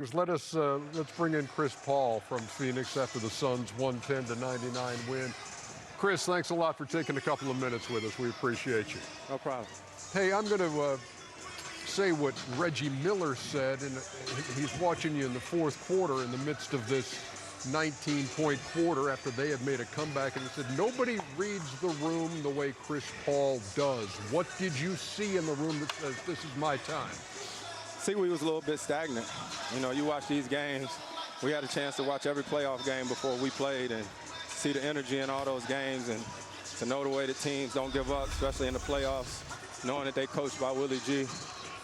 Let's bring in Chris Paul from Phoenix after the Suns' 110-99 win. Chris, thanks a lot for taking a couple of minutes with us. We appreciate you. No problem. Hey, I'm going to say what Reggie Miller said, and he's watching you in the fourth quarter in the midst of this 19-point quarter after they had made a comeback, and he said, nobody reads the room the way Chris Paul does. What did you see in the room that says, this is my time? See, we was a little bit stagnant. You know, you watch these games. We had a chance to watch every playoff game before we played and see the energy in all those games and to know the way the teams don't give up, especially in the playoffs, knowing that they coached by Willie G.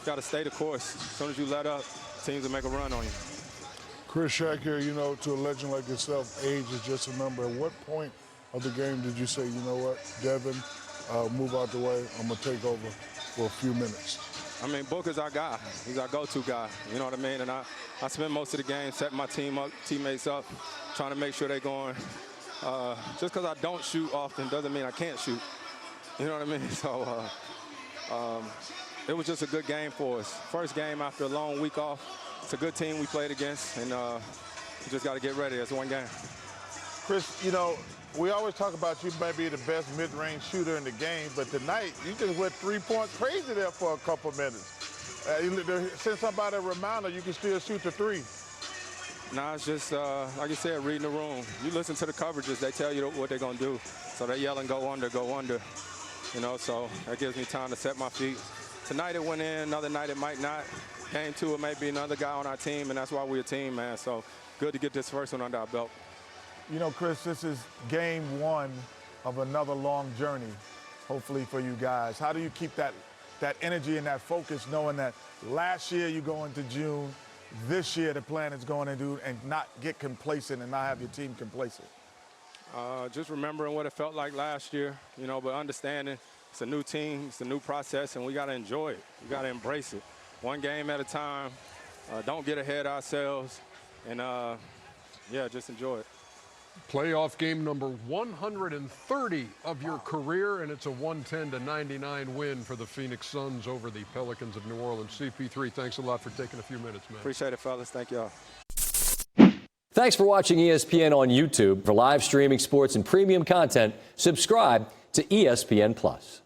Got to stay the course. As soon as you let up, teams will make a run on you. Chris Shaq here, you know, to a legend like yourself, age is just a number. At what point of the game did you say, you know what, Devin, move out the way, I'm going to take over for a few minutes? I mean, Booker's our guy. He's our go-to guy. You know what I mean? And I spend most of the game setting my teammates up, trying to make sure they're going. Just because I don't shoot often doesn't mean I can't shoot. You know what I mean? So it was just a good game for us. First game after a long week off. It's a good team we played against, and we just got to get ready. It's one game. Chris, you know, we always talk about you may be the best mid-range shooter in the game, but tonight you just went 3 points crazy there for a couple minutes. Send somebody a reminder you can still shoot the three. Nah, it's just, like you said, reading the room. You listen to the coverages, they tell you what they're going to do. So they're yelling, go under, go under. You know, so that gives me time to set my feet. Tonight it went in, another night it might not. Game two, it may be another guy on our team, and that's why we're a team, man. So good to get this first one under our belt. You know, Chris, this is game one of another long journey, hopefully for you guys. How do you keep that energy and that focus, knowing that last year you go into June, this year the plan is going to do, and not get complacent and not have your team complacent? Just remembering what it felt like last year, you know, but understanding it's a new team, it's a new process, and we got to enjoy it. We got to embrace it. One game at a time. Don't get ahead of ourselves, and yeah, just enjoy it. Playoff game number 130 of your career, and it's a 110-99 win for the Phoenix Suns over the Pelicans of New Orleans. CP3, thanks a lot for taking a few minutes, man. Appreciate it, fellas. Thank y'all. Thanks for watching ESPN on YouTube. For live streaming sports and premium content, subscribe to ESPN+.